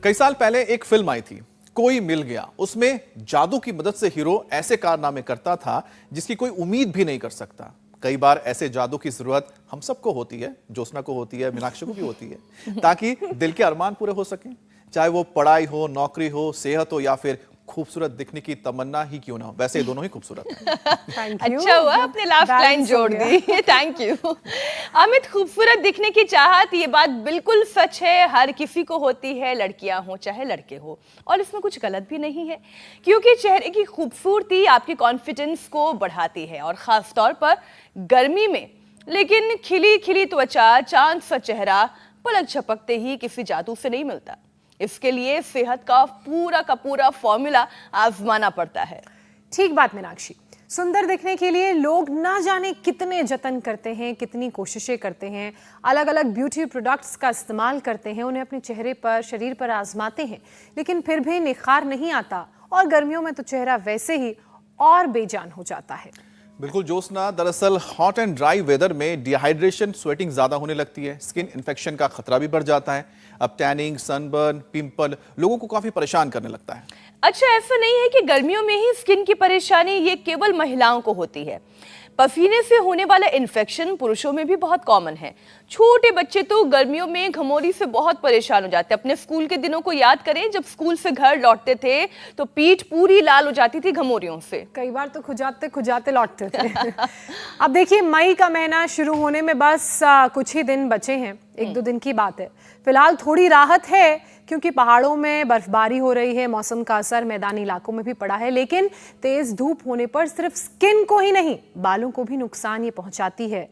कई साल पहले एक फिल्म आई थी, कोई मिल गया। उसमें जादू की मदद से हीरो ऐसे कारनामे करता था जिसकी कोई उम्मीद भी नहीं कर सकता। कई बार ऐसे जादू की जरूरत हम सबको होती है, ज्योत्सना को होती है, मीनाक्षी को भी होती है, ताकि दिल के अरमान पूरे हो सकें। चाहे वो पढ़ाई हो, नौकरी हो, सेहत हो या फिर खूबसूरत दिखने की तमन्ना ही क्यों ना हो। वैसे दोनों ही खूबसूरत हैं। अच्छा हुआ आपने लास्ट लाइन जोड़ दी। Thank you Amit. खूबसूरत दिखने की चाहत, ये बात बिल्कुल सच है, हर किसी को होती है, लड़कियां हो चाहे लड़के हो, और इसमें कुछ गलत भी नहीं है, क्योंकि चेहरे की खूबसूरती आपके कॉन्फिडेंस को बढ़ाती है, और खास तौर पर गर्मी में। लेकिन खिली खिली त्वचा, चांद सा चेहरा पलक झपकते ही किसी जादू से नहीं मिलता। इसके लिए सेहत का पूरा फॉर्मूला आजमाना पड़ता है। ठीक बात मीनाक्षी। सुंदर दिखने के लिए लोग ना जाने कितने जतन करते हैं, कितनी कोशिशें करते हैं, अलग अलग ब्यूटी प्रोडक्ट्स का इस्तेमाल करते हैं, उन्हें अपने चेहरे पर, शरीर पर आजमाते हैं, लेकिन फिर भी निखार नहीं आता, और गर्मियों में तो चेहरा वैसे ही और बेजान हो जाता है। बिल्कुल ज्योत्सना, दरअसल हॉट एंड ड्राई वेदर में डिहाइड्रेशन, स्वेटिंग ज्यादा होने लगती है, स्किन इन्फेक्शन का खतरा भी बढ़ जाता है। अब टैनिंग, सनबर्न, पिंपल लोगों को काफी परेशान करने लगता है। अच्छा, ऐसा नहीं है कि गर्मियों में ही स्किन की परेशानी ये केवल महिलाओं को होती है। पसीने से होने वाला इन्फेक्शन पुरुषों में भी बहुत कॉमन है। छोटे बच्चे तो गर्मियों में घमौरी से बहुत परेशान हो जाते हैं। अपने स्कूल के दिनों को याद करें, जब स्कूल से घर लौटते थे तो पीठ पूरी लाल हो जाती थी घमौरियों से। कई बार तो खुजाते खुजाते लौटते थे। अब देखिए, मई का महीना शुरू होने में बस कुछ ही दिन बचे हैं, 1-2 दिन की बात है। फिलहाल थोड़ी राहत है, क्योंकि पहाड़ों में बर्फबारी हो रही है, मौसम का असर मैदानी इलाकों में भी पड़ा है, लेकिन तेज धूप होने पर सिर्फ स्किन को ही नहीं, बालों को भी नुकसान ये पहुंचाती है।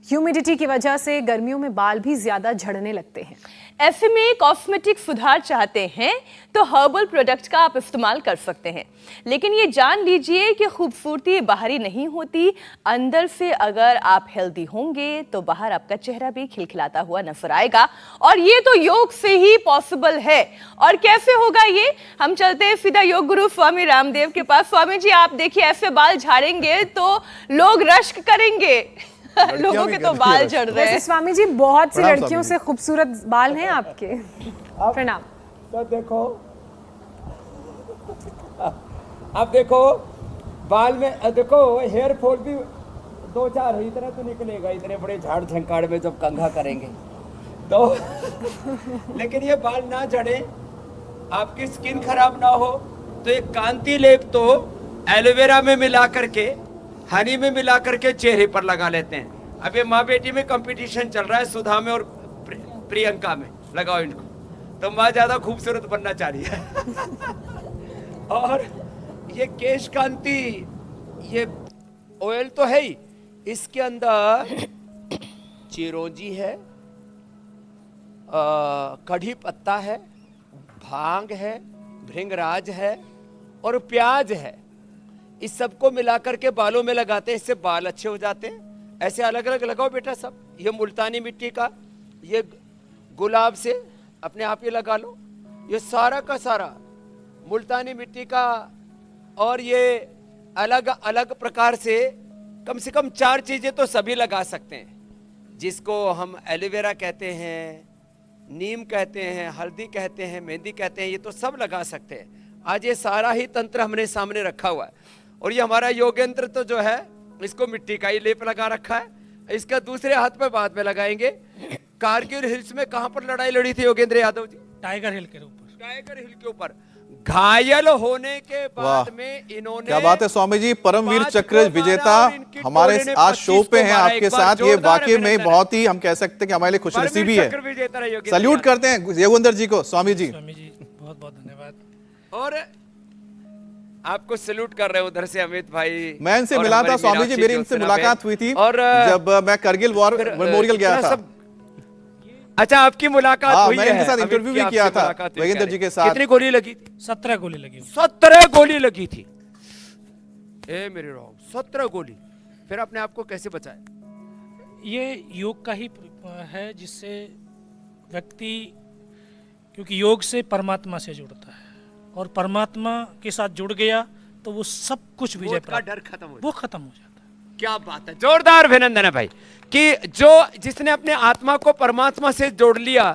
ह्यूमिडिटी की वजह से गर्मियों में बाल भी ज्यादा झड़ने लगते हैं। ऐसे में कॉस्मेटिक सुधार चाहते हैं तो हर्बल प्रोडक्ट का आप इस्तेमाल कर सकते हैं, लेकिन ये जान लीजिए कि खूबसूरती बाहरी नहीं होती, अंदर से अगर आप हेल्दी होंगे तो बाहर आपका चेहरा भी खिलखिलाता हुआ नजर आएगा, और ये तो योग से ही पॉसिबल है। और कैसे होगा ये, हम चलते हैं सीधा योग गुरु स्वामी रामदेव के पास। स्वामी जी, आप देखिए, ऐसे बाल झाड़ेंगे तो लोग रश्क करेंगे। लोगों के तो बाल झड़ रहे हैं। स्वामी जी, बहुत सी लड़कियों से खूबसूरत बाल हैं आपके। प्रणाम। तो देखो, अब देखो बाल में, देखो हेयर फॉल भी 2-4 है, इतना तो निकलेगा, इतने बड़े झाड़ झंकाड़ में जब कंघा करेंगे तो लेकिन ये बाल ना झड़े, आपकी स्किन खराब ना हो, तो एक कांति लेप तो एलोवेरा में मिला करके, हनी में मिला करके चेहरे पर लगा लेते हैं। अब ये माँ बेटी में कंपटीशन चल रहा है, सुधा में और प्रियंका में, लगाओ इनको, तो माँ ज्यादा खूबसूरत बनना चाह रही है। और ये केश कांति, ये ऑयल तो है ही, इसके अंदर चिरौंजी है, कढ़ी पत्ता है, भांग है, भृंगराज है और प्याज है। इस सबको मिलाकर के बालों में लगाते हैं, इससे बाल अच्छे हो जाते हैं। ऐसे अलग अलग लगाओ बेटा सब। ये मुल्तानी मिट्टी का, ये गुलाब से अपने आप ही लगा लो, ये सारा का सारा मुल्तानी मिट्टी का, और ये अलग अलग प्रकार से कम 4 चीजें तो सभी लगा सकते हैं, जिसको हम एलोवेरा कहते हैं, नीम कहते हैं, हल्दी कहते हैं, मेहंदी कहते हैं, ये तो सब लगा सकते हैं। आज ये सारा ही तंत्र हमने सामने रखा हुआ है, और ये हमारा योगेंद्र तो जो है, इसको मिट्टी का ही लेप लगा रखा है, इसका दूसरे हाथ पे बाद में लगाएंगे। कारगिल हिल्स में कहां पर लड़ाई लड़ी थी योगेंद्र यादव जी? टाइगर हिल के ऊपर। टाइगर हिल के ऊपर घायल होने के बाद में इन्होंने, क्या बात है स्वामी जी, परमवीर चक्र विजेता हमारे आज शो पे हैं आपके साथ। ये वाकई में बहुत ही, हम कह सकते हैं कि हमारे लिए खुशनसीबी है। सल्यूट करते हैं योगेंद्र जी को। स्वामी जी, बहुत बहुत धन्यवाद। और आपको सैल्यूट कर रहे हैं उधर से अमित भाई। मैं इनसे मिला था स्वामी जी, मेरी इनसे मुलाकात हुई थी और जब मैं करगिल वॉर मेमोरियल गया था। अच्छा, आपकी मुलाकात हुई है? मैंने इनके साथ इंटरव्यू भी किया था योगेंद्र जी के साथ। कितनी गोली लगी थी? 17 गोली लगी। 17 गोली लगी थी। ए मेरे राम, 17 गोली। फिर अपने आप को कैसे बचाया? ये योग का ही है, जिससे व्यक्ति, क्योंकि योग से परमात्मा से जुड़ता है, और परमात्मा के साथ जुड़ गया तो वो सब कुछ विजय प्राप्त, डर खत्म हो, वो खत्म हो जाता है। क्या बात है, जोरदार अभिनंदन है भाई, कि जो जिसने अपने आत्मा को परमात्मा से जोड़ लिया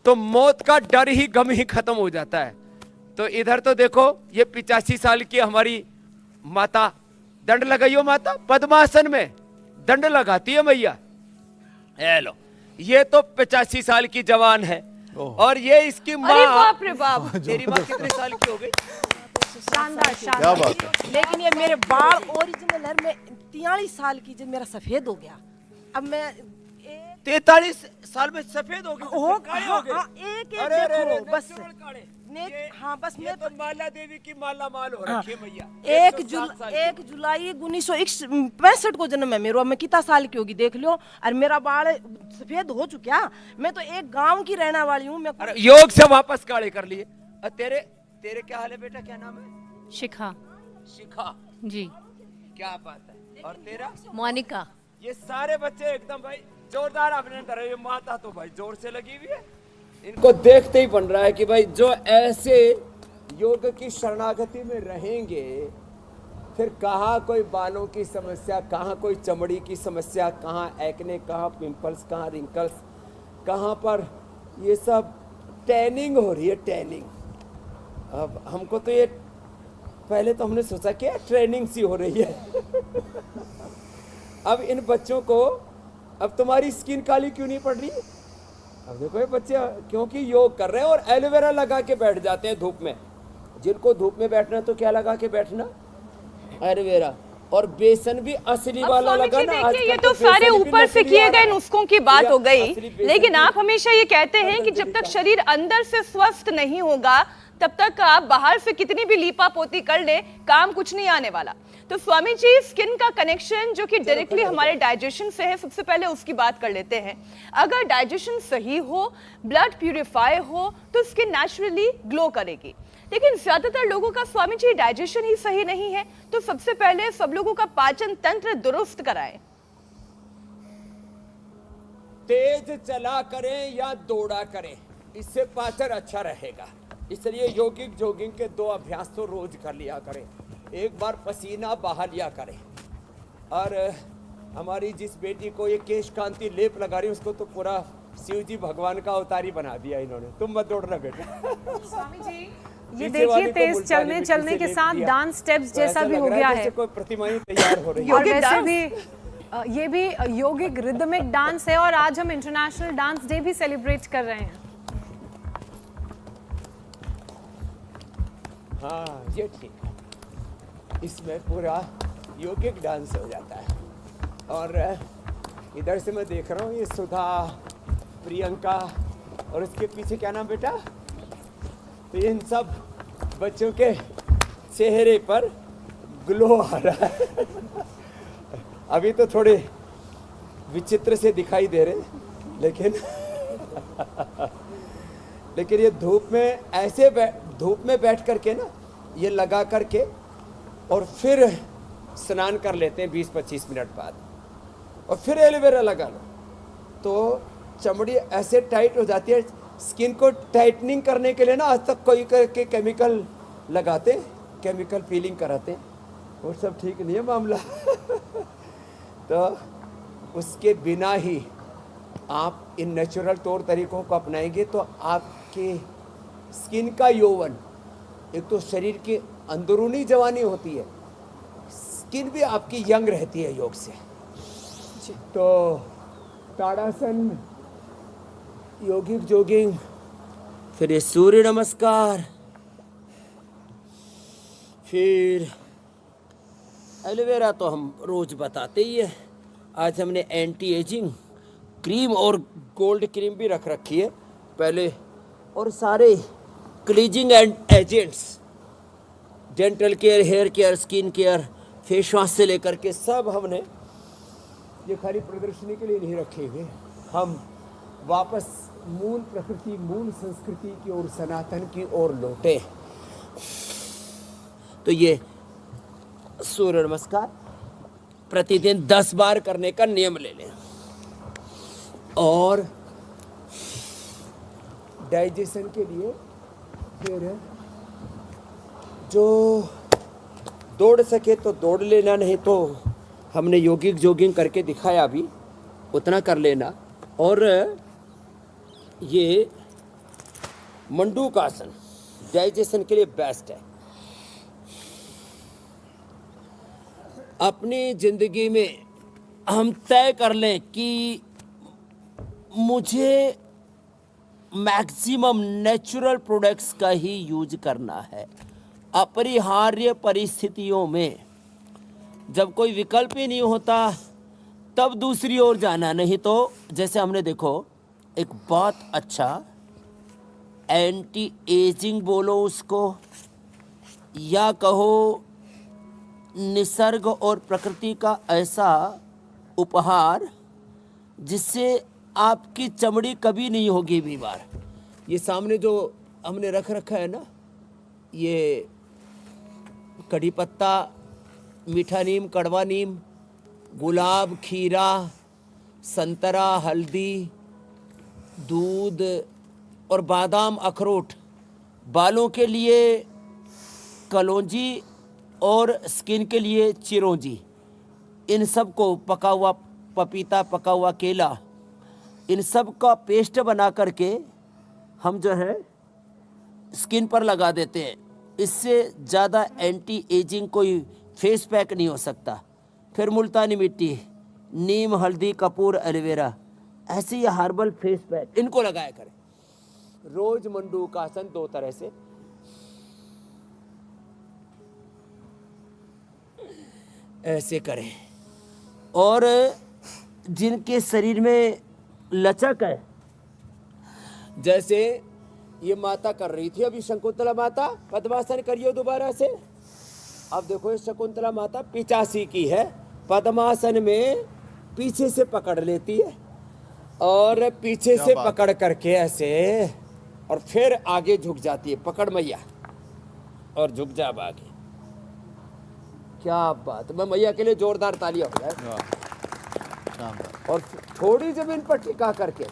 तो मौत का डर ही, गम ही खत्म हो जाता है। तो इधर तो देखो, ये 85 साल की हमारी माता, दंड लगाइयो माता, पद्मासन में दंड लगाती है मैया। लो, ये तो 85 साल की जवान है और ये इसकी अरे माँ। बाप रे बाप। तेरी माँ कितने साल की हो गई? शानदार क्या शानदार। बात है। लेकिन ये मेरे बाल ओरिजिनल है। मैं 43 साल की जब मेरा सफेद हो गया, अब मैं 43 साल में सफेद हो गए, हो काले हो गए। एक अरे, अरे, अरे, देखो बस नेचुरल काले। ने हाँ बस ये मैं तो माला देवी की माला माल हो रखी है मैया। 1 107 साल की। जुलाई 1965 को जन्म है मेरा। मैं कितना साल की होगी देख लो। और मेरा बाल सफेद हो चुका। मैं तो एक गांव की रहने वाली हूँ। मैं अरे योग से वापस काले कर लिए। और तेरे तेरे क्या हाल है बेटा, क्या नाम है? शिखा शिखा। जी। क्या बात है। और तेरा? मोनिका। ये सारे बच्चे एकदम भाई जोरदार अभिनंदन है। ये माता तो भाई जोर से लगी हुई है। इनको देखते ही बन रहा है कि भाई जो ऐसे योग की शरणागति में रहेंगे, फिर कहाँ कोई बालों की समस्या, कहाँ कोई चमड़ी की समस्या, कहाँ एक्ने, कहाँ पिंपल्स, कहाँ रिंकल्स, कहाँ पर ये सब टैनिंग हो रही है, टैनिंग। अब हमको तो ये पहले तो हमने सोचा कि ट्रेनिंग सी हो रही है। अब इन बच्चों को, अब तुम्हारी स्किन काली क्यों नहीं पड़ रही? अब देखो ये बच्चे क्योंकि योग कर रहे हैं और एलोवेरा लगा के बैठ जाते हैं धूप में। जिनको धूप में बैठना है तो क्या लगा के बैठना? एलोवेरा। और बेसन भी असली अब वाला स्वामी लगा जी ना। देखिए, आजकल ये तो बेसन सारे भी ऊपर से नकली किए आ रहा गए है। नुस्खों की बात हो गई, असली बेसन लेकिन भी- आप हमेशा ये कहते हैं कि जब तक शरीर अंदर से स्वस्थ नहीं होगा तब तक आप बाहर से कितनी भी लीपा पोती कर ले, काम कुछ नहीं आने वाला। तो स्वामी जी, स्किन का कनेक्शन जो कि डायरेक्टली हमारे डाइजेशन से है, सबसे पहले उसकी बात कर लेते हैं। अगर डाइजेशन सही हो, ब्लड प्यूरिफाई हो, तो स्किन नेचुरली ग्लो करेगी। लेकिन ज्यादातर लोगों का स्वामी जी डाइजेशन ही सही नहीं है, तो सबसे पहले सब लोगों का पाचन तंत्र दुरुस्त कराएं। तेज चला करें या दौड़ा करें, इससे पाचन अच्छा रहेगा। इसलिए योगिक जोगिंग के 2 अभ्यास तो रोज कर लिया करें। एक बार पसीना बहा लिया करें। और हमारी जिस बेटी को ये केश कांति लेप लगा रही है, उसको तो पूरा शिव जी भगवान का अवतारी बना दिया इन्होंने। तुम मत दौड़ना बेटा। स्वामी जी, ये पीछे वाली देखिए को तेज मुल्तानी चलने मिट्टी चलने से के लेप साथ दिया। डांस स्टेप्स तो जैसा ऐसा भी लग हो रहा है गया जैसे है। कोई प्रतिमा ही तैयार हो रही है। और योगिक वैसे डांस। भी ये भी योगिक रिदमिक डांस है और आज हम इंटरनेशनल डांस डे भी सेलिब्रेट कर रहे हैं। हाँ ये ठीक है। इसमें पूरा योगिक डांस हो जाता है। और इधर से मैं देख रहा हूँ ये सुधा, प्रियंका और इसके पीछे क्या नाम बेटा? तो इन सब बच्चों के चेहरे पर ग्लो आ रहा है। अभी तो थोड़े विचित्र से दिखाई दे रहे, लेकिन ये धूप में ऐसे धूप में बैठ करके ना, ये लगा करके और फिर स्नान कर लेते हैं 20-25 मिनट बाद, और फिर एलोवेरा लगा लो तो चमड़ी ऐसे टाइट हो जाती है। स्किन को टाइटनिंग करने के लिए ना आज तक कोई करके केमिकल लगाते, केमिकल पीलिंग कराते, वो सब ठीक नहीं है मामला। तो उसके बिना ही आप इन नेचुरल तौर तरीकों को अपनाएंगे तो आपके स्किन का यौवन, एक तो शरीर की अंदरूनी जवानी होती है, स्किन भी आपकी यंग रहती है योग से। तो ताड़ासन, योगिक जोगिंग, फिर ये सूर्य नमस्कार, फिर एलोवेरा तो हम रोज बताते ही है। आज हमने एंटी एजिंग क्रीम और गोल्ड क्रीम भी रख रखी है पहले, और सारे cleansing and agents, dental care, hair care, skin care, face wash से लेकर के सब हमने ये खाली प्रदर्शनी के लिए नहीं रखे हुए। हम वापस मूल प्रकृति, मूल संस्कृति की ओर, सनातन की ओर लौटे। तो ये सूर्य नमस्कार प्रतिदिन 10 बार करने का नियम ले लें। और डाइजेशन के लिए फिर जो दौड़ सके तो दौड़ लेना, नहीं तो हमने योगिक जोगिंग करके दिखाया अभी, उतना कर लेना। और ये मंडूक आसन डाइजेशन के लिए बेस्ट है। अपनी जिंदगी में हम तय कर लें कि मुझे मैक्सिमम नेचुरल प्रोडक्ट्स का ही यूज करना है। अपरिहार्य परिस्थितियों में जब कोई विकल्प ही नहीं होता तब दूसरी ओर जाना, नहीं तो जैसे हमने देखो एक बहुत अच्छा एंटी एजिंग बोलो उसको, या कहो निसर्ग और प्रकृति का ऐसा उपहार जिससे आपकी चमड़ी कभी नहीं होगी बीमार। ये सामने जो हमने रख रखा है ना, ये कड़ी पत्ता, मीठा नीम, कड़वा नीम, गुलाब, खीरा, संतरा, हल्दी, दूध और बादाम, अखरोट, बालों के लिए कलौंजी और स्किन के लिए चिरौंजी, इन सब को पका हुआ पपीता, पका हुआ केला, इन सब का पेस्ट बना करके हम जो है स्किन पर लगा देते हैं। इससे ज़्यादा एंटी एजिंग कोई फेस पैक नहीं हो सकता। फिर मुल्तानी मिट्टी, नीम, हल्दी, कपूर, एलोवेरा, ऐसे ये हर्बल फेस पैक इनको लगाया करें। रोज मंडूक आसन 2 तरह से ऐसे करें। और जिनके शरीर में लचक है, जैसे ये माता कर रही थी अभी, शकुंतला माता, पद्मासन करियो दोबारा से। अब देखो ये शकुंतला माता 85 की है, पद्मासन में पीछे से पकड़ लेती है और पीछे से पकड़ करके ऐसे, और फिर आगे झुक जाती है। पकड़ मैया और झुक जा आगे। क्या बात, मैं मैया के लिए जोरदार तालियां हो जाए। और थोड़ी जमीन पर टिका करके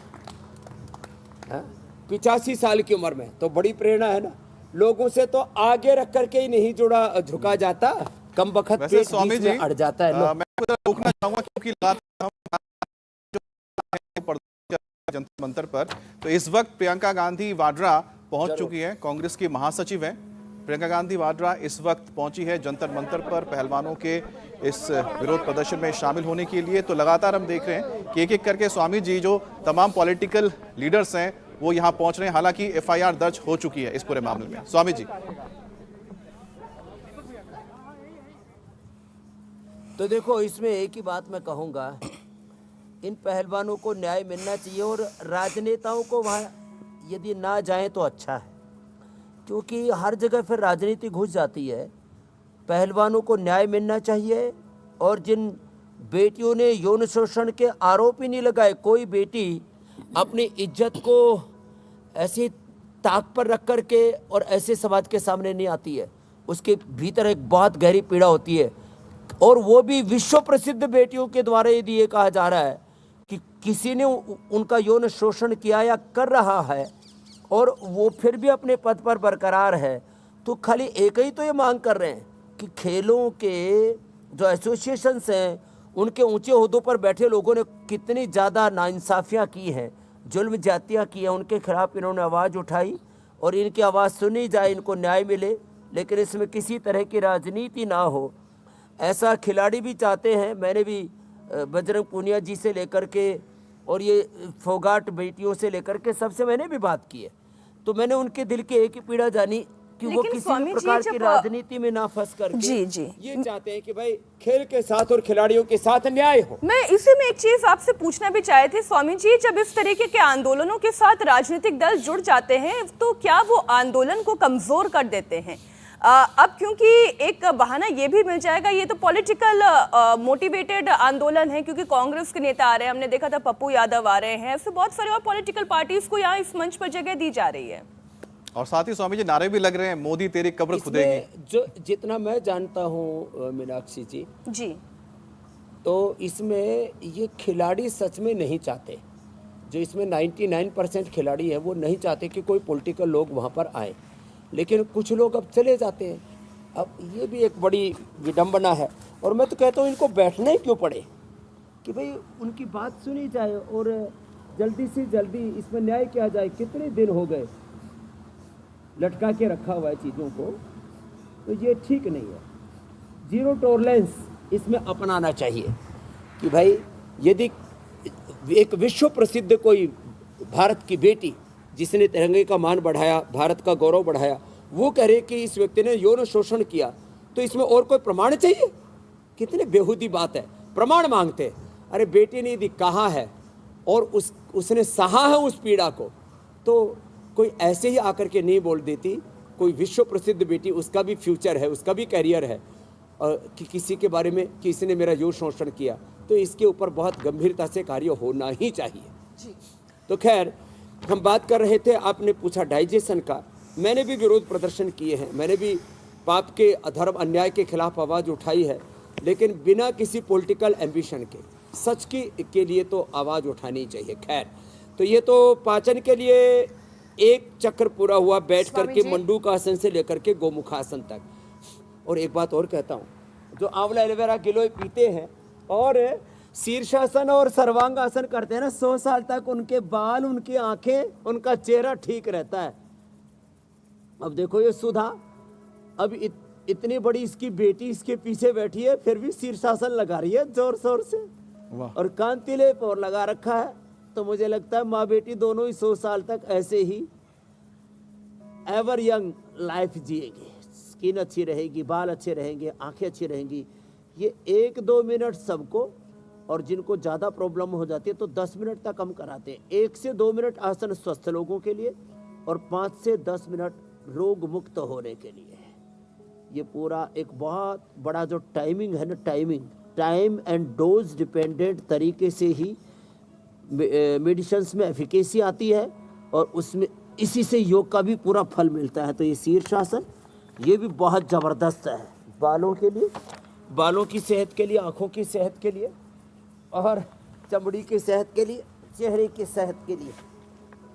85 साल की उम्र में, तो बड़ी प्रेरणा है ना। लोगों से तो आगे रख करके ही नहीं जुड़ा झुका जाता, कम बखत पेट स्वामी बीच में अड़ जाता है। मैं कुछ रोकना चाहूंगा क्योंकि लगातार हम जंतर मंतर पर, तो इस वक्त प्रियंका गांधी वाड्रा पहुंच चुकी है, कांग्रेस की महासचिव हैं। प्रियंका गांधी वाड्रा इस वक्त पहुंची है जंतर मंतर पर पहलवानों के इस विरोध प्रदर्शन में शामिल होने के लिए। तो लगातार हम देख रहे हैं कि एक एक करके स्वामी जी, जो तमाम पॉलिटिकल लीडर्स हैं, वो यहां पहुंच रहे हैं। हालांकि एफआईआर दर्ज हो चुकी है इस पूरे मामले में। स्वामी जी, तो देखो इसमें एक ही बात मैं कहूँगा, इन पहलवानों को न्याय मिलना चाहिए और राजनेताओं को वहाँ यदि ना जाएं तो अच्छा है, क्योंकि हर जगह फिर राजनीति घुस जाती है। पहलवानों को न्याय मिलना चाहिए। और जिन बेटियों ने यौन शोषण के आरोप ही नहीं लगाए, कोई बेटी अपनी इज्जत को ऐसे ताक पर रख कर के और ऐसे समाज के सामने नहीं आती है, उसके भीतर एक बहुत गहरी पीड़ा होती है। और वो भी विश्व प्रसिद्ध बेटियों के द्वारा यदि ये कहा जा रहा है कि किसी ने उनका यौन शोषण किया या कर रहा है और वो फिर भी अपने पद पर बरकरार है, तो खाली एक ही तो ये मांग कर रहे हैं कि खेलों के जो एसोसिएशंस हैं, उनके ऊंचे ओहदों पर बैठे लोगों ने कितनी ज़्यादा नाइंसाफ़ियाँ की हैं, जुल्म ज्यादतियाँ की हैं, उनके खिलाफ इन्होंने आवाज़ उठाई और इनकी आवाज़ सुनी जाए, इनको न्याय मिले। लेकिन इसमें किसी तरह की राजनीति ना हो, ऐसा खिलाड़ी भी चाहते हैं। मैंने भी बजरंग पूनिया जी से लेकर के और ये फोगाट बेटियों से लेकर के सबसे मैंने भी बात की है, तो मैंने उनके दिल की एक ही पीड़ा जानी कि वो किसी भी प्रकार की राजनीति में ना फंस करके जी ये चाहते हैं कि भाई खेल के साथ और खिलाड़ियों के साथ न्याय हो। मैं इसी में एक चीज आपसे पूछना भी चाहे थे स्वामी जी, जब इस तरीके के आंदोलनों के साथ राजनीतिक दल जुड़ जाते हैं तो क्या वो आंदोलन को कमजोर कर देते हैं? अब क्योंकि एक बहाना ये भी मिल जाएगा, ये तो पॉलिटिकल मोटिवेटेड आंदोलन है, क्योंकि कांग्रेस के नेता आ रहे हैं, हमने देखा था पप्पू यादव आ रहे हैं, ऐसे बहुत सारे और पॉलिटिकल पार्टीज को यहाँ इस मंच पर जगह दी जा रही है। और साथ ही स्वामी जी नारे भी लग रहे हैं, मोदी तेरी कब्र खुदेगी। जो जितना मैं जानता हूँ मीनाक्षी जी, तो इसमें ये खिलाड़ी सच में नहीं चाहते, जो इसमें 99% खिलाड़ी है वो नहीं चाहते कि कोई पॉलिटिकल लोग वहाँ पर आए, लेकिन कुछ लोग अब चले जाते हैं। अब ये भी एक बड़ी विडंबना है। और मैं तो कहता हूँ इनको बैठना ही क्यों पड़े कि भाई उनकी बात सुनी जाए और जल्दी से जल्दी इसमें न्याय किया जाए। कितने दिन हो गए, लटका के रखा हुआ है चीज़ों को, तो ये ठीक नहीं है। जीरो टॉलरेंस इसमें अपनाना चाहिए कि भाई यदि एक विश्व प्रसिद्ध कोई भारत की बेटी जिसने तिरंगे का मान बढ़ाया, भारत का गौरव बढ़ाया, वो कह रहे कि इस व्यक्ति ने यौन शोषण किया, तो इसमें और कोई प्रमाण चाहिए? कितनी बेहूदी बात है, प्रमाण मांगते। अरे बेटी ने यदि कहा है और उसने सहा है उस पीड़ा को, तो कोई ऐसे ही आकर के नहीं बोल देती। कोई विश्व प्रसिद्ध बेटी, उसका भी फ्यूचर है, उसका भी करियर है, और कि किसी के बारे में कि इसने मेरा यौन शोषण किया, तो इसके ऊपर बहुत गंभीरता से कार्य होना ही चाहिए जी। तो खैर, हम बात कर रहे थे, आपने पूछा डाइजेशन का। मैंने भी विरोध प्रदर्शन किए हैं, मैंने भी पाप के, अधर्म, अन्याय के खिलाफ आवाज़ उठाई है, लेकिन बिना किसी पॉलिटिकल एम्बिशन के, सच के लिए तो आवाज़ उठानी चाहिए। खैर, तो ये तो पाचन के लिए एक चक्र पूरा हुआ, बैठ करके मंडूकासन से लेकर के गोमुखासन तक। और एक बात और कहता हूँ, जो आंवला एलोवेरा गिलोय पीते हैं और शीर्षासन और सर्वांगासन करते हैं ना, 100 साल तक उनके बाल, उनकी आंखें, उनका चेहरा ठीक रहता है। अब देखो ये सुधा, अब इतनी बड़ी इसकी बेटी इसके पीछे बैठी है, फिर भी शीर्षासन लगा रही है जोर शोर से, और कांति लेप और लगा रखा है। तो मुझे लगता है माँ बेटी दोनों ही 100 साल तक ऐसे he ever young life जिएगी। Skin अच्छी रहेगी, बाल अच्छे रहेंगे, आंखें अच्छी रहेंगी। ये 1-2 मिनट सबको, और जिनको ज़्यादा प्रॉब्लम हो जाती है तो 10 मिनट तक हम कराते हैं। 1 से 2 मिनट आसन स्वस्थ लोगों के लिए, और 5 से 10 मिनट रोग मुक्त होने के लिए। ये पूरा एक बहुत बड़ा जो टाइमिंग है ना, टाइम एंड डोज डिपेंडेंट तरीके से ही मेडिसिन्स में एफिकेसी आती है, और उसमें इसी से योग का भी पूरा फल मिलता है। तो ये शीर्षासन, ये भी बहुत ज़बरदस्त है बालों के लिए, बालों की सेहत के लिए, आँखों की सेहत के लिए, और चमड़ी की सेहत के लिए, चेहरे की सेहत के लिए।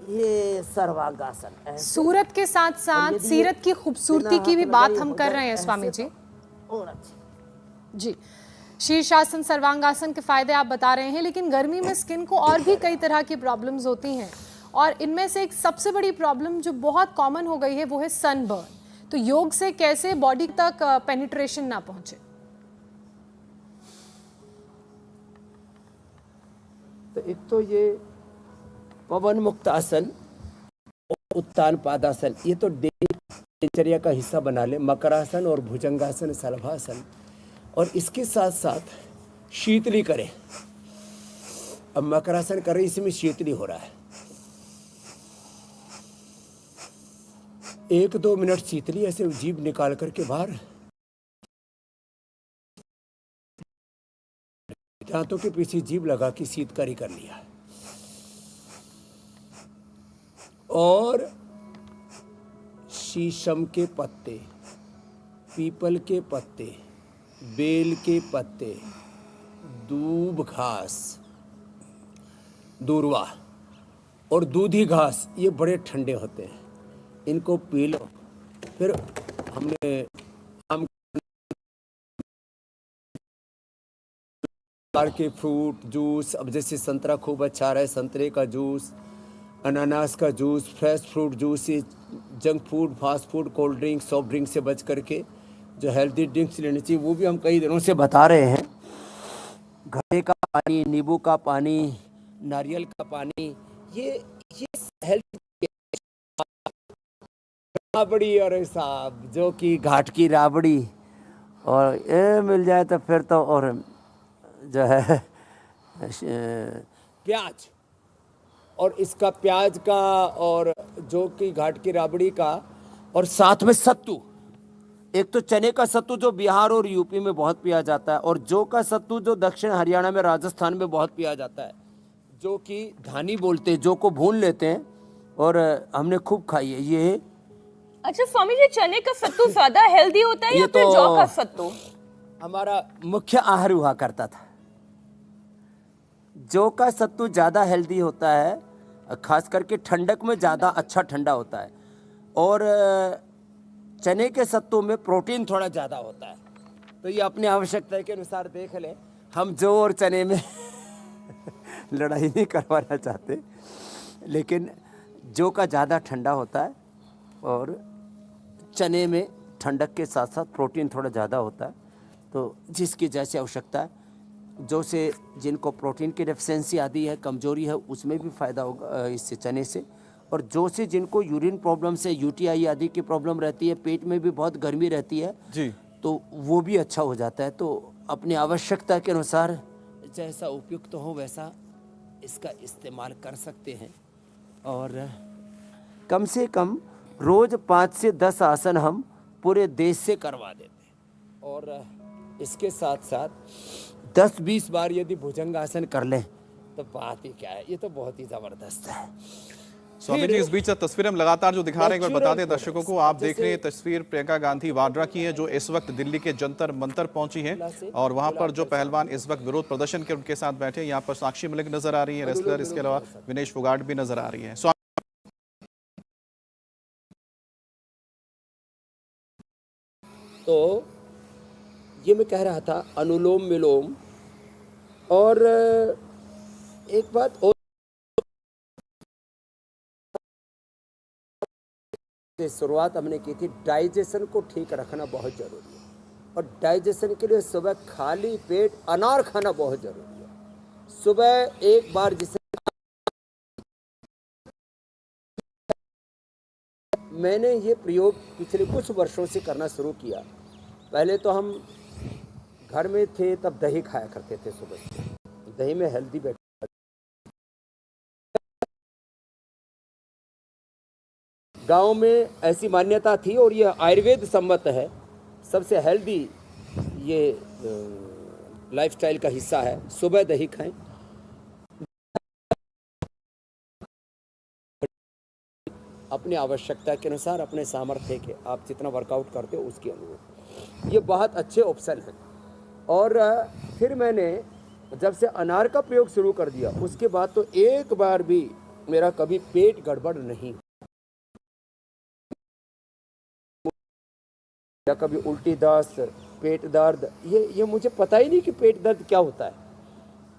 ये सर्वांगासन। सूरत के साथ साथ सीरत की खूबसूरती की भी बात हम कर रहे हैं स्वामी जी। और अच्छी जी, शीर्षासन, सर्वांगासन के फायदे आप बता रहे हैं, लेकिन गर्मी में स्किन को और भी कई तरह की प्रॉब्लम्स होती हैं, और इनमें से एक सबसे बड़ी प्रॉब्लम जो बहुत कॉमन हो गई है वो है सनबर्न। तो योग से कैसे बॉडी तक पेनिट्रेशन ना पहुंचे? तो एक तो ये पवन मुक्त आसन, उत्तान पादासन, ये तो डेली दिनचर्या का हिस्सा बना ले। मकरासन और भुजंगासन, शलभासन, और इसके साथ साथ शीतली करें। अब मकरासन करें, इसमें शीतली हो रहा है, 1-2 मिनट शीतली ऐसे जीभ निकाल करके बाहर, दांतों के पीछे जीभ लगा के शीतकारी कर लिया। और शीशम के पत्ते, पीपल के पत्ते, बेल के पत्ते, दूब घास, दूर्वा और दूधी घास, ये बड़े ठंडे होते हैं, इनको पी लो। फिर हमने आम के फ्रूट जूस, अब जैसे संतरा खूब अच्छा रहा है, संतरे का जूस, अनानास का जूस, फ्रेश फ्रूट जूस, ये junk food, fast food, cold drink, soft drink से बच करके जो हेल्दी ड्रिंक्स लेनी चाहिए, वो भी हम कई दिनों से बता रहे हैं। घड़े का पानी, नींबू का पानी, नारियल का पानी, ये हेल्थ। राबड़ी, और साहब जो कि घाट की राबड़ी, और ये मिल जाए तो फिर तो, और जो है प्याज, और इसका प्याज का, और जो कि घाट की राबड़ी का, और साथ में सत्तू। एक तो चने का सत्तू जो बिहार और यूपी में बहुत पिया जाता है, और जौ का सत्तू जो दक्षिण हरियाणा में, राजस्थान में बहुत पिया जाता है, जो कि धानी बोलते हैं, जौ को भून लेते हैं, और हमने खूब खाई है ये। अच्छा स्वामी जी, चने का सत्तू ज्यादा हेल्दी होता है या फिर जौ का सत्तू? हमारा मुख्य आहार हुआ करता था। जौ का सत्तू ज़्यादा हेल्दी होता है, खास करके ठंडक में ज़्यादा अच्छा ठंडा होता है, और चने के सत्तू में प्रोटीन थोड़ा ज़्यादा होता है। तो ये अपनी आवश्यकता के अनुसार देख लें। हम जौ और चने में लड़ाई नहीं करवाना चाहते, लेकिन जौ का ज़्यादा ठंडा होता है, और चने में ठंडक के साथ साथ प्रोटीन थोड़ा ज़्यादा होता है, तो जिसकी जैसे आवश्यकता है, जो से जिनको प्रोटीन की डेफिशिएंसी आदि है, कमजोरी है, उसमें भी फ़ायदा होगा इससे चने से। और जो से जिनको यूरिन प्रॉब्लम से यूटीआई आदि की प्रॉब्लम रहती है, पेट में भी बहुत गर्मी रहती है जी, तो वो भी अच्छा हो जाता है। तो अपनी आवश्यकता के अनुसार जैसा उपयुक्त हो वैसा इसका इस्तेमाल कर सकते हैं। और कम से कम रोज़ 5 से 10 आसन हम पूरे देश से करवा देते हैं। और इसके साथ साथ 10-20 बार यदि भुजंगासन कर लें तो बात ही क्या है, ये तो बहुत ही ज़बरदस्त है। स्वामी जी, इस बीच तस्वीर हम लगातार जो दिखा रहे हैं, एक बार बता दें दर्शकों को, आप देख रहे हैं तस्वीर प्रियंका गांधी वाड्रा की है, जो इस वक्त दिल्ली के जंतर मंतर पहुंची हैं और वहां पर जो पहलवान इस वक्त विरोध प्रदर्शन के उनके साथ बैठे हैं, यहाँ पर साक्षी मलिक नजर आ रही है रेसलर, इसके अलावा विनेश फोगाट भी नजर आ रही है। तो ये मैं कह रहा था अनुलोम विलोम। और एक बात और, शुरुआत हमने की थी, डाइजेशन को ठीक रखना बहुत जरूरी है। और डाइजेशन के लिए सुबह खाली पेट अनार खाना बहुत जरूरी है। सुबह एक बार जिसे मैंने ये प्रयोग पिछले कुछ वर्षों से करना शुरू किया। पहले तो हम घर में थे तब दही खाया करते थे सुबह, दही में हेल्दी बैठ, गांव में ऐसी मान्यता थी और ये आयुर्वेद सम्मत है, सबसे हेल्दी ये लाइफस्टाइल का हिस्सा है। सुबह दही खाएं, अपनी आवश्यकता के अनुसार, अपने सामर्थ्य के, आप जितना वर्कआउट करते हो उसके अनुरूप, ये बहुत अच्छे ऑप्शन हैं। और फिर मैंने जब से अनार का प्रयोग शुरू कर दिया, उसके बाद तो एक बार भी मेरा कभी पेट गड़बड़ नहीं, या कभी उल्टी दस्त, पेट दर्द, ये मुझे पता ही नहीं कि पेट दर्द क्या होता है।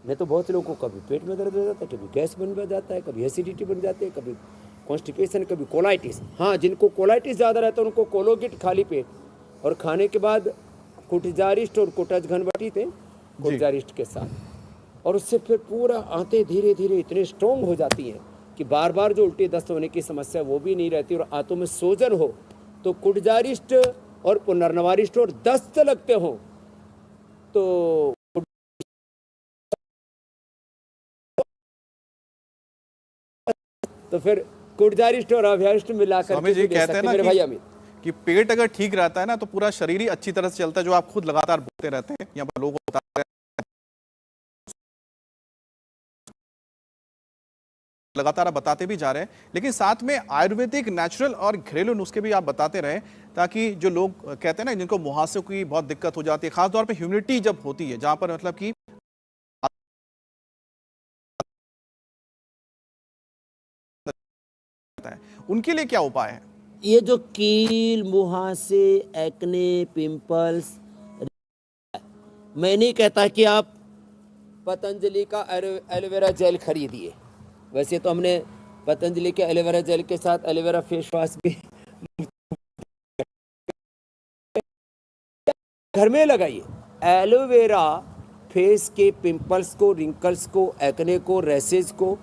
मैं तो बहुत लोगों को कभी पेट में दर्द हो जाता है, कभी गैस बन जाता है, कभी एसिडिटी बन जाती है, कभी कॉन्स्टिपेशन, कभी कोलाइटिस। हाँ, जिनको कोलाइटिस ज़्यादा रहता है उनको कोलोगिट खाली पेट, और खाने के बाद कुटजारिस्ट और कुटज घनवटी थे कुटजारिस्ट के साथ, और उससे फिर पूरा आंतें धीरे धीरे इतने स्ट्रॉन्ग हो जाती हैं कि बार बार जो उल्टी दस्त होने की समस्या वो भी नहीं रहती। और आंतों में सोजन हो तो कुटजारिस्ट और पुनर्नवारिस्ट और दस्त लगते हो तो फिर कुटजारिस्ट और अभ्यारिस्ट मिलाकर स्वामी जी कहते हैं ना मेरे भाई अमित, कि पेट अगर ठीक रहता है ना तो पूरा शरीर ही अच्छी तरह से चलता है, जो आप खुद लगातार बोलते रहते हैं, यहाँ पर लोगों को बता रहे हैं, लगातार आप बताते भी जा रहे हैं, लेकिन साथ में आयुर्वेदिक, नेचुरल और घरेलू नुस्खे भी आप बताते रहे, ताकि जो लोग कहते हैं ना जिनको मुहासे की बहुत दिक्कत हो जाती है, खासतौर पे ह्यूमिडिटी जब होती है, जहां पर मतलब कि उनके लिए क्या उपाय है? ये जो कील, मुहासे, एक्ने, पिंपल्स, मैं नहीं कहता कि आप पतंजलि का एलोवेरा जेल खरीदिए। वैसे तो हमने पतंजलि के एलोवेरा जेल के साथ एलोवेरा फेस वॉश भी घर में लगाइए। एलोवेरा फेस के पिंपल्स को, रिंकल्स को, एक्ने को, रैसेज को,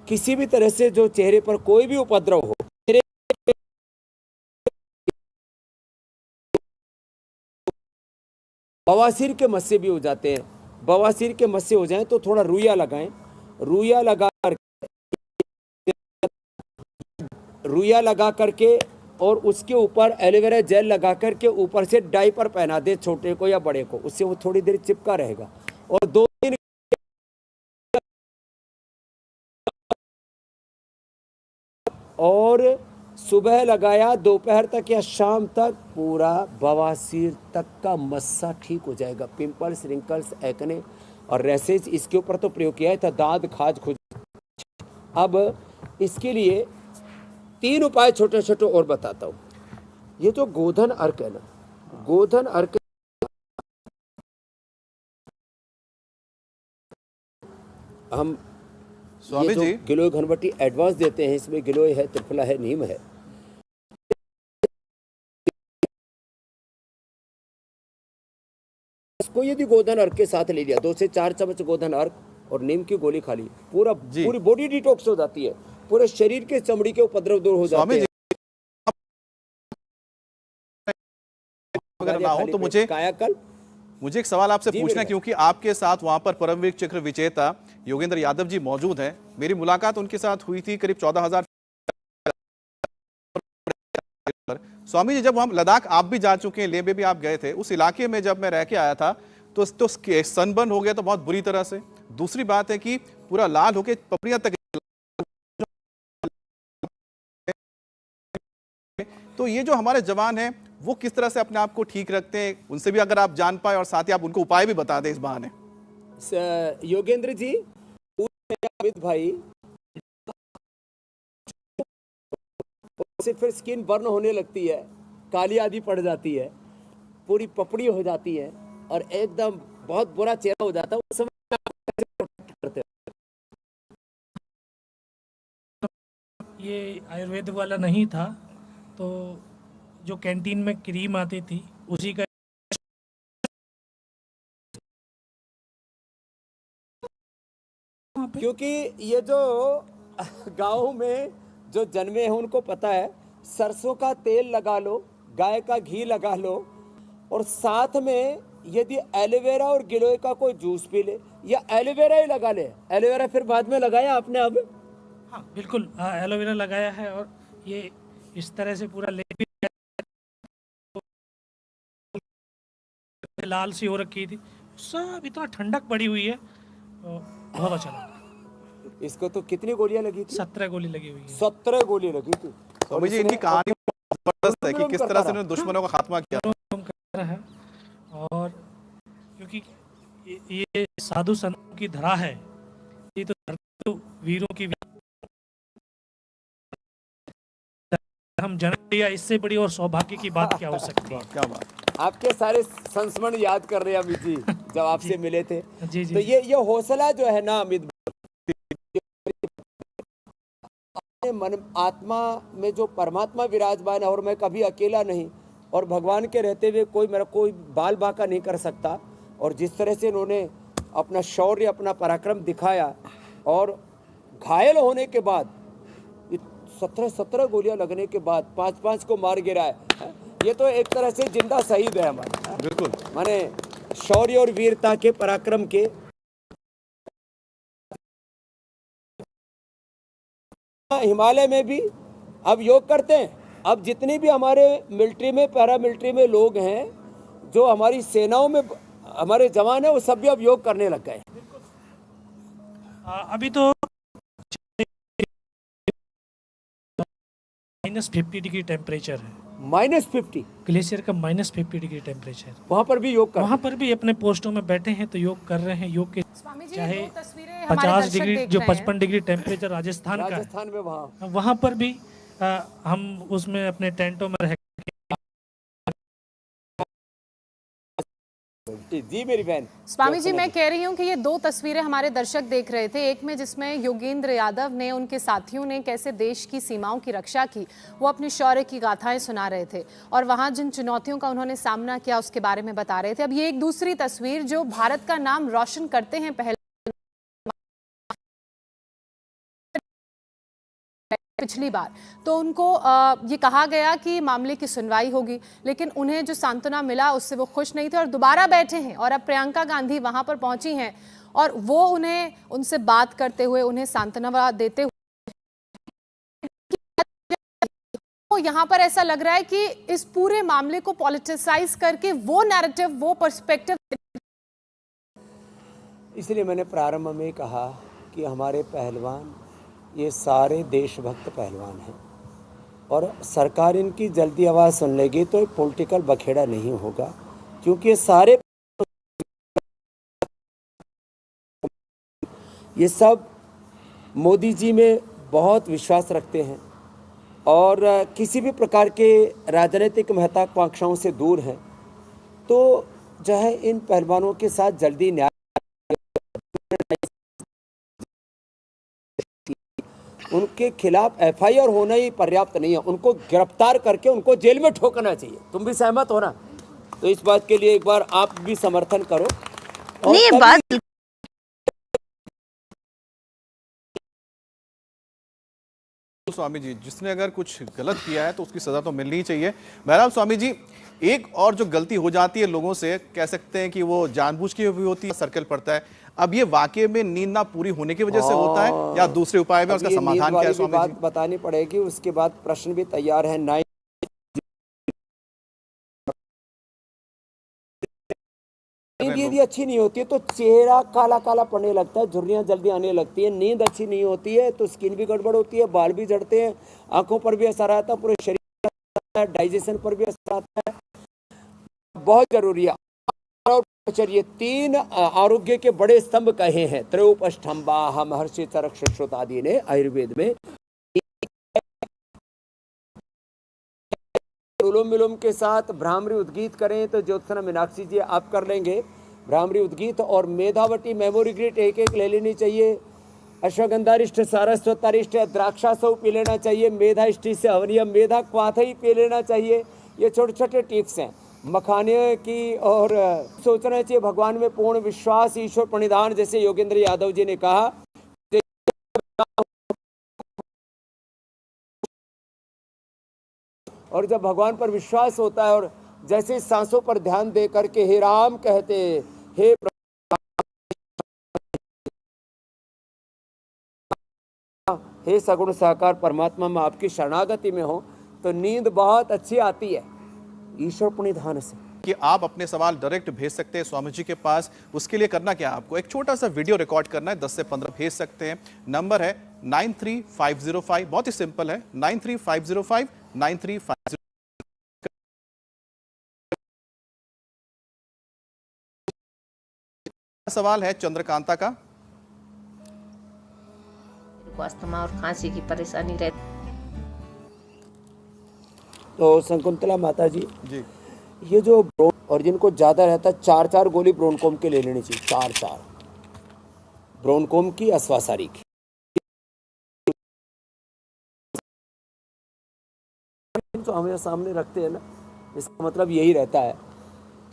किसी भी तरह से जो चेहरे पर कोई भी उपद्रव हो, बवासीर के मस्से भी हो जाते हैं, बवासीर के मस्से हो जाएं तो थोड़ा रुइया लगाएं, रुइया लगा करके और उसके ऊपर एलोवेरा जेल लगा करके ऊपर से डायपर पहना दे छोटे को या बड़े को, उससे वो थोड़ी देर चिपका रहेगा। और 2 दिन और सुबह लगाया, दोपहर तक या शाम तक पूरा बवासीर तक का मस्सा ठीक हो जाएगा। पिंपल्स, रिंकल्स, एक्ने और रैसेज इसके ऊपर तो प्रयोग किया था, दाद, खाज, खुज। अब इसके लिए 3 उपाय छोटे छोटे और बताता हूँ। ये जो गोधन अर्क है ना, गोधन अर्क हम स्वामी जी गिलोय घनवटी एडवांस देते हैं, इसमें गिलोय है, त्रिफला है, नीम है। इसको यदि गोधन अर्क के साथ ले लिया, 2 से 4 चम्मच गोधन अर्क और नीम की गोली खा ली, पूरी बॉडी डिटॉक्स हो जाती है, पूरे शरीर के चमड़ी के उपद्रव दूर हो जाते हैं। अगर ना हो तो मुझे एक सवाल आपसे पूछना है, क्योंकि आपके साथ वहां पर परमवीर चक्र विजेता योगेंद्र यादव जी मौजूद हैं। मेरी मुलाकात उनके साथ हुई थी करीब 14,000। स्वामी जी, जब हम लद्दाख आप भी जा चुके हैं, लेह में भी आप गए थे, उस इलाके में जब मैं रह के आया था तो सनबर्न हो गया तो बहुत बुरी तरह से। दूसरी बात है कि पूरा लाल होके पपड़ियां तक। तो ये जो हमारे जवान हैं वो किस तरह से अपने आप को ठीक रखते हैं, उनसे भी अगर आप जान पाए और साथ ही आप उनको उपाय भी बता दें इस बहाने। योगेंद्र जी, अमित भाई, से फिर स्किन बर्न होने लगती है, काली आदि पड़ जाती है, पूरी पपड़ी हो जाती है और एकदम बहुत बुरा चेहरा हो जाता है। उस समय करते हैं। ये आयुर्वेद वाला नहीं था, तो जो कैंटीन में क्रीम आती थी उसी का क्योंकि ये जो गांव में जो जन्मे हैं उनको पता है, सरसों का तेल लगा लो, गाय का घी लगा लो और साथ में यदि एलोवेरा और गिलोय का कोई जूस पी ले या एलोवेरा ही लगा ले। एलोवेरा फिर बाद में लगाया आपने? अब हाँ बिल्कुल, एलोवेरा लगाया है और ये इस तरह से पूरा ले लाल सी हो रखी थी, सब इतना ठंडक पड़ी हुई है, बहुत अच्छा लगा। इसको तो कितनी गोलियां लगी थी? 17 गोली लगी हुई है। 17 गोली लगी थी। स्वामी जी, इनकी कहानी जबरदस्त है कि किस तरह से उन्होंने दुश्मनों का खात्मा किया है। और क्योंकि ये साधु संतों की धरा है, ये तो वीरों की हम जन्म लिया, इससे बड़ी और सौभाग्य की बात क्या हो सकती है। क्या बात। आपके सारे संस्मरण याद कर रहे हैं अमित जी जब आपसे मिले थे। जी जी। तो ये हौसला जो है ना अमित, मन आत्मा में जो परमात्मा विराजमान है और मैं कभी अकेला नहीं, और भगवान के रहते हुए मेरा कोई बाल बांका नहीं कर सकता। और जिस तरह से इन्होंने अपना शौर्य, अपना पराक्रम दिखाया और घायल होने के बाद 17 गोलियां लगने के बाद 5 को मार गिरा है, ये तो एक तरह से जिंदा शहीद है हमारा। बिल्कुल, माने शौर्य और वीरता के, पराक्रम के। हिमालय में भी अब योग करते हैं। अब जितने भी हमारे मिलिट्री में, पैरा मिलिट्री में लोग हैं, जो हमारी सेनाओं में हमारे जवान हैं, वो सब भी अब योग करने लग गए। अभी तो -50 डिग्री टेम्परेचर है। -50 ग्लेशियर का -50 डिग्री टेम्परेचर। वहाँ पर भी योग कर, वहाँ पर भी अपने पोस्टों में बैठे हैं तो योग कर रहे हैं। योग के चाहे 50 डिग्री जो 55 डिग्री टेम्परेचर राजस्थान का राजस्थान में वहाँ पर भी हम उसमें अपने टेंटों में रह जी मेरी बहन। स्वामी जी, मैं कह रही हूँ कि ये 2 तस्वीरें हमारे दर्शक देख रहे थे, एक में जिसमें योगेंद्र यादव ने, उनके साथियों ने कैसे देश की सीमाओं की रक्षा की, वो अपने शौर्य की गाथाएं सुना रहे थे और वहां जिन चुनौतियों का उन्होंने सामना किया उसके बारे में बता रहे थे। अब ये एक दूसरी तस्वीर जो भारत का नाम रोशन करते हैं पहले पिछली बार, तो उनको ये कहा गया कि मामले की सुनवाई होगी, लेकिन उन्हें जो सांत्वना मिला उससे वो खुश नहीं थे और दोबारा बैठे हैं। और अब प्रियंका गांधी वहां पर पहुंची हैं और वो उनसे बात करते हुए, उन्हें सांत्वना देते हुए, तो यहाँ पर ऐसा लग रहा है कि इस पूरे मामले को पॉलिटिसाइज करके वो नैरेटिव, वो पर्सपेक्टिव। इसलिए मैंने प्रारंभ में कहा कि हमारे पहलवान ये सारे देशभक्त पहलवान हैं और सरकार इनकी जल्दी आवाज़ सुन लेगी तो पॉलिटिकल बखेड़ा नहीं होगा, क्योंकि ये सब मोदी जी में बहुत विश्वास रखते हैं और किसी भी प्रकार के राजनीतिक महत्वाकांक्षाओं से दूर हैं। तो जो है इन पहलवानों के साथ जल्दी न्याय, उनके खिलाफ FIR होना ही पर्याप्त नहीं है, उनको गिरफ्तार करके उनको जेल में ठोकना चाहिए। तुम भी सहमत हो ना? तो इस बात के लिए एक बार आप भी समर्थन करो। और नहीं, ये तभी- बात स्वामी जी, जिसने अगर कुछ गलत किया है तो उसकी सजा तो मिलनी ही चाहिए। बहरहाल स्वामी जी, एक और जो गलती हो जाती है लोगों से, कह सकते हैं कि वो जानबूझ के भी होती है, सर्कल पड़ता है। अब ये वाकई में नींद ना पूरी होने की वजह से होता है या दूसरे उपाय में, अब उसका ये समाधान नींद क्या वाली है भी स्वामी बात जी? बतानी पड़ेगी। उसके बाद प्रश्न भी तैयार है। नींद यदि अच्छी नहीं होती है तो चेहरा काला काला पड़ने लगता है, झुर्रियां जल्दी आने लगती है। नींद अच्छी नहीं होती है तो स्किन भी गड़बड़ होती है, बाल भी झड़ते हैं, आंखों पर भी असर आता है, पूरे शरीर पर आता है, डाइजेशन पर भी असर आता है। बहुत जरूरी है। और चलिए, 3 आरोग्य के बड़े स्तंभ कहे हैं, त्रयोपष्ठम्बा महर्षि चरक सुश्रुत आदि ने आयुर्वेद में। अनुलोम विलोम के साथ भ्रामरी उद्गीत करें तो ज्योत्सना मीनाक्षी जी आप कर लेंगे। भ्रामरी उद्गीत और मेधावटी मेमोरी ग्रिट एक एक ले लेनी चाहिए। अश्वगंधारिष्ट सारस्वतारिष्ट द्राक्षासव पी लेना चाहिए। मेधा इष्टि से हवनीय मेधा क्वाथई पी लेना चाहिए। ये छोटे छोटे टिप्स हैं मखाने की। और सोचना चाहिए भगवान में पूर्ण विश्वास, ईश्वर प्रणिधान, जैसे योगेंद्र यादव जी ने कहा। और जब भगवान पर विश्वास होता है और जैसे सांसों पर ध्यान दे करके हे राम कहते, हे हे सगुण साकार परमात्मा में आपकी शरणागति में हो तो नींद बहुत अच्छी आती है ईश्वर प्रणिधान से। कि आप अपने सवाल डायरेक्ट भेज सकते हैं स्वामी जी के पास। उसके लिए करना क्या है आपको, एक छोटा सा वीडियो रिकॉर्ड करना है, 10 से 15 भेज सकते हैं। नंबर है 93505, बहुत ही सिंपल है, 93505 9350। सवाल है चंद्रकांता का। अस्थमा और खांसी की परेशानी रहती। तो शकुंतला माता जी, जी, ये जो ब्रोन और जिनको ज्यादा रहता है 4-4 गोली ब्रोनकोम के ले लेनी चाहिए। 4-4 ब्रोनकोम की, अस्वासारी की। जो हमें सामने रखते हैं ना, इसका मतलब यही रहता है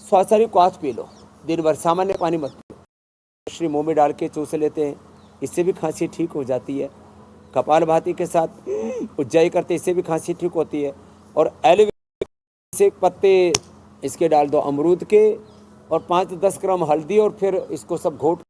स्वासारी क्वाथ पी लो दिन भर, सामान्य पानी मत पियो। श्री मुंह में डाल के चूस लेते हैं, इससे भी खांसी ठीक हो जाती है। कपालभाति के साथ उज्जाई करते, इससे भी खांसी ठीक होती है। और एलोवेरा से पत्ते इसके डाल दो, अमरूद के, और 5-10 ग्राम हल्दी, और फिर इसको सब घोट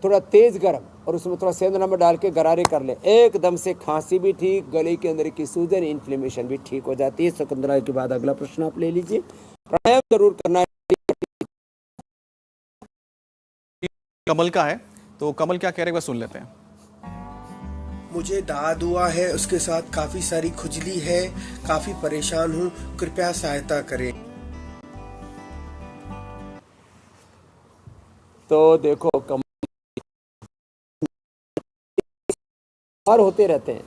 थोड़ा तेज गर्म और उसमें थोड़ा सेंध नमक डाल के गरारे कर ले, एकदम से खांसी भी ठीक, गले के अंदर की सूजन, इन्फ्लेमेशन भी ठीक हो जाती है। शकुंतला के बाद अगला प्रश्न आप ले लीजिए। प्राणायाम जरूर करना है। कमल का है, तो कमल क्या कह रहे हैं वह सुन लेते हैं। मुझे दाद हुआ है, उसके साथ काफी सारी खुजली है, काफी परेशान हूँ, कृपया सहायता करें। तो देखो, कमर होते रहते हैं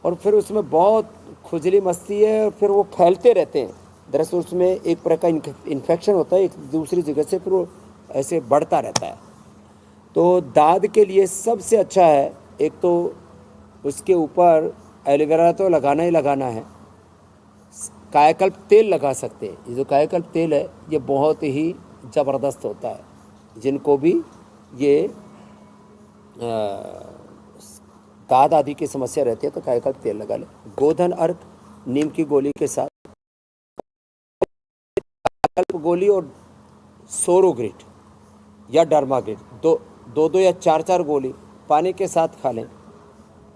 और फिर उसमें बहुत खुजली मचती है और फिर वो फैलते रहते हैं। दरअसल उसमें एक प्रकार का इन्फेक्शन होता है एक दूसरी जगह से, फिर वो ऐसे बढ़ता रहता है। तो दाद के लिए सबसे अच्छा है, एक तो उसके ऊपर एलोवेरा तो लगाना ही लगाना है, कायाकल्प तेल लगा सकते हैं। ये जो कायाकल्प तेल है ये बहुत ही ज़बरदस्त होता है। जिनको भी ये दाद आदि की समस्या रहती है तो कायाकल्प तेल लगा ले। गोधन अर्क नीम की गोली के साथ, कायाकल्प गोली और सोरोग्रिट या डर्माग्रिट, दो या 4-4 गोली पानी के साथ खा लें।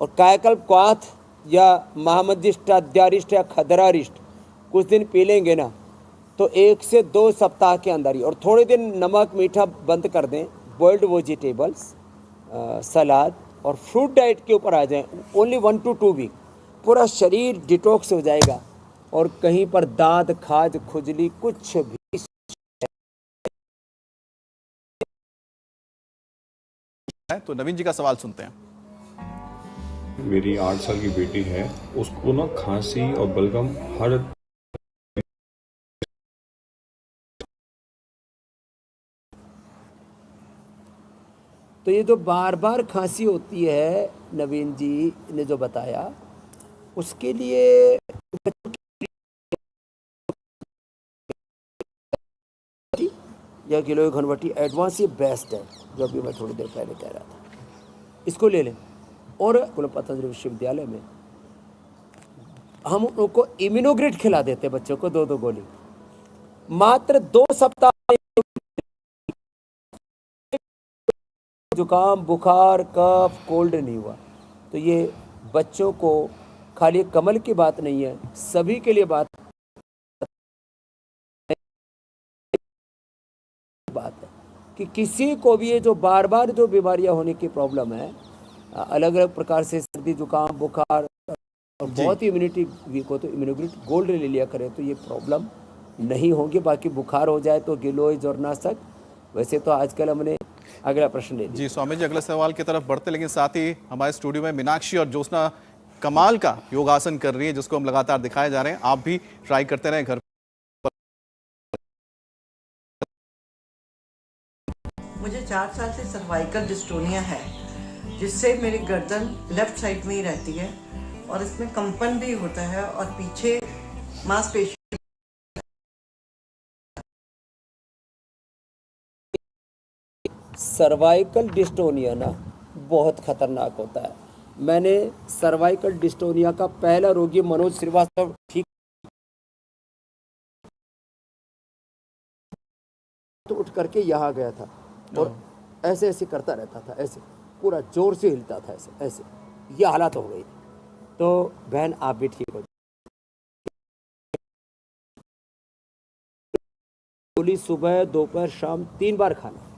और कायाकल्प क्वाथ या महामंजिष्ट, अध्यारिष्ट या खदरारिष्ट कुछ दिन पी लेंगे ना तो 1 से 2 सप्ताह के अंदर ही, और थोड़े दिन नमक मीठा बंद कर दें, बॉइल्ड वेजिटेबल्स, सलाद और फ्रूट डाइट के ऊपर आ जाएं, ओनली 1 to 2 वीक, पूरा शरीर डिटॉक्स हो जाएगा और कहीं पर दाद, खाज, खुजली कुछ भी। तो नवीन जी का सवाल सुनते हैं। मेरी 8 साल की बेटी है, उसको ना खांसी और बलगम हर तो ये जो बार बार खांसी होती है, नवीन जी ने जो बताया, उसके लिए या गिलोय घनवटी एडवांस ये बेस्ट है, जो अभी मैं थोड़ी देर पहले कह रहा था, इसको ले लें। और पतंजलि विश्वविद्यालय में हम उनको इम्यूनोग्रिड खिला देते हैं बच्चों को 2-2 गोली, मात्र 2 सप्ताह जुकाम बुखार कफ कोल्ड नहीं हुआ। तो ये बच्चों को खाली कमल की बात नहीं है, सभी के लिए बात है कि किसी को भी ये जो बार बार जो बीमारियां होने की प्रॉब्लम है, अलग अलग प्रकार से सर्दी जुकाम बुखार और बहुत ही इम्यूनिटी वीक हो, तो इम्यूनोग्रिड गोल्ड ले लिया करें तो ये प्रॉब्लम नहीं होगी। बाकी बुखार हो जाए तो गिलोय ज्वरनाशक। वैसे तो आजकल हमने अगला प्रश्न ले लिया। जी स्वामी जी, अगले सवाल की तरफ बढ़ते, लेकिन साथ ही हमारे स्टूडियो में मीनाक्षी और ज्योत्सना कमाल का योगासन कर रही है, जिसको हम लगातार दिखाए जा रहे हैं। आप भी ट्राई करते रहें घर। मुझे 4 साल से सर्वाइकल डिस्टोनिया है, जिससे मेरी गर्दन लेफ्ट साइड में ही रहती है और इसमें कंपन भी होता है और पीछे मांसपेशी। सर्वाइकल डिस्टोनिया ना बहुत खतरनाक होता है। मैंने सर्वाइकल डिस्टोनिया का पहला रोगी मनोज श्रीवास्तव ठीक तो उठ करके यहाँ गया था और ऐसे ऐसे करता रहता था, ऐसे पूरा जोर से हिलता था, ऐसे ऐसे, ये हालत हो गई। तो बहन आप भी ठीक हो जाए। गोली सुबह दोपहर शाम 3 बार खाना,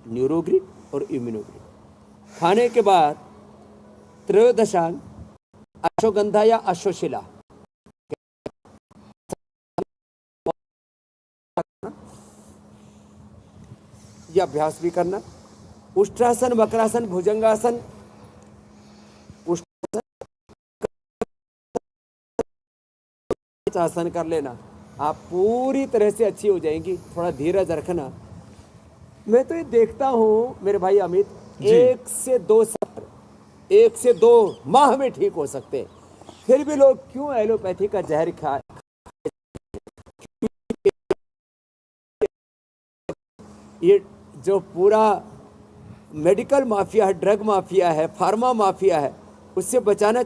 न्यूरोग्रिड और इम्यूनोग्रिड। खाने के बाद त्रयोदशांग अश्वगंधा या अश्वशिला यह अभ्यास भी करना। उष्ट्रासन वक्रासन भुजंगासन आसन कर लेना, आप पूरी तरह से अच्छी हो जाएंगी। थोड़ा धीरज रखना। मैं तो ये देखता हूँ मेरे भाई अमित, 1 से 2 माह में ठीक हो सकते हैं, फिर भी लोग क्यों एलोपैथी का जहर खाए। ये जो पूरा मेडिकल माफिया है, ड्रग माफिया है, फार्मा माफिया है, उससे बचाना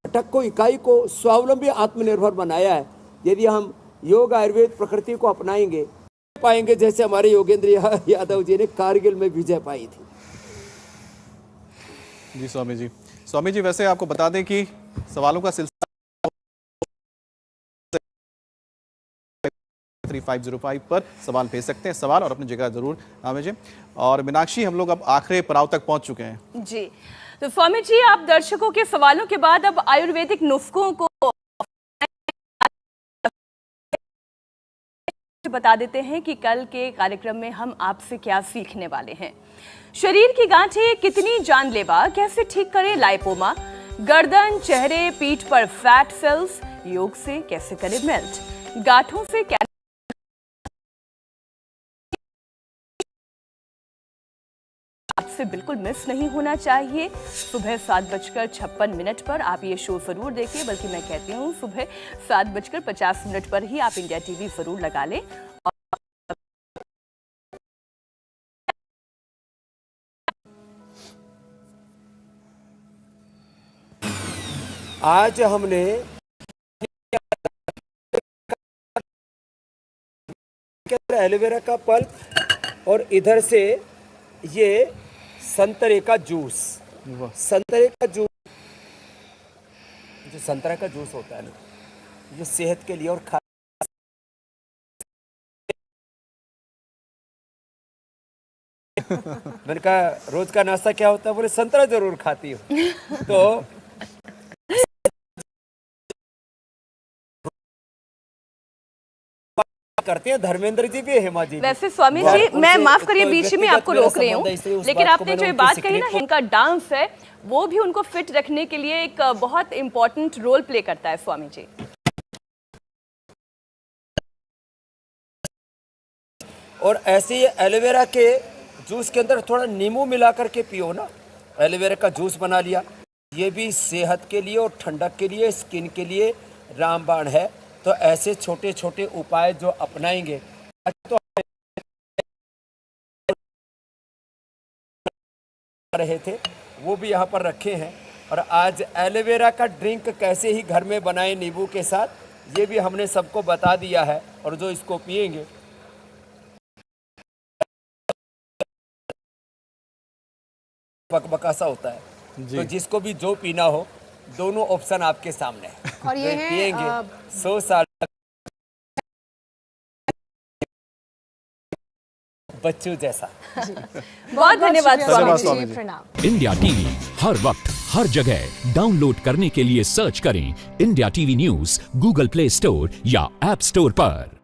घटक को, इकाई को स्वावलंबी आत्मनिर्भर बनाया है। यदि हम योग आयुर्वेद प्रकृति को अपनाएंगे पाएंगे, जैसे हमारे योगेंद्र यादव जी ने कारगिल में विजय पाई थी। जी स्वामी जी। स्वामी जी, वैसे आपको बता दें कि सवालों का सिलसिला 3505 पर सवाल भेज सकते हैं, सवाल और अपनी जगह जरूर भेजें। और मीनाक्षी, हम लोग अब आखिरी पड़ाव तक पहुंच चुके हैं। जी, तो स्वामी जी, आप दर्शकों के सवालों के बाद अब आयुर्वेदिक नुस्खों को बता देते हैं कि कल के कार्यक्रम में हम आपसे क्या सीखने वाले हैं। शरीर की गांठें कितनी जानलेवा, कैसे ठीक करें लाइपोमा, गर्दन चेहरे पीठ पर फैट सेल्स योग से कैसे करें मेल्ट, गांठों से क्या आपसे बिल्कुल मिस नहीं होना चाहिए। सुबह 7:56 पर आप ये शो जरूर देखिए, बल्कि मैं कहती हूँ सुबह 7:50 पर ही आप इंडिया टीवी जरूर लगा लें। आज हमने एलोवेरा का पल्प और इधर से ये संतरे का जूस, संतरे का जूस, जो संतरा का जूस होता है ना, ये सेहत के लिए और मैंने कहा रोज का नाश्ता क्या होता है, बोले संतरा जरूर खाती हूँ। तो करते हैं धर्मेंद्र जी भी, हेमा जी भी। वैसे स्वामी जी, मैं माफ करिए बीच में आपको रोक रही हूँ, लेकिन आपने जो ये बात कही ना, इनका डांस है वो भी उनको फिट रखने के लिए एक बहुत इंपॉर्टेंट रोल प्ले करता है स्वामी जी। और ऐसे ही एलोवेरा के जूस के अंदर थोड़ा नींबू मिला करके पियो ना, एलोवेरा का जूस बना लिया। ये भी सेहत के लिए और ठंडक के लिए, स्किन के लिए रामबाण है। तो ऐसे छोटे छोटे उपाय जो अपनाएंगे तो रहे थे वो भी यहाँ पर रखे हैं। और आज एलोवेरा का ड्रिंक कैसे ही घर में बनाएं नींबू के साथ, ये भी हमने सबको बता दिया है। और जो इसको पिएंगे बकबका सा होता है, तो जिसको भी जो पीना हो दोनों ऑप्शन आपके सामने है। और ये जो है पिएंगे 100 साल बच्चों जैसा। बहुत धन्यवाद शुक्रिया स्वामी जी, जी। प्रणाम। इंडिया टीवी हर वक्त हर जगह डाउनलोड करने के लिए सर्च करें India TV news Google play store या ऐप स्टोर पर।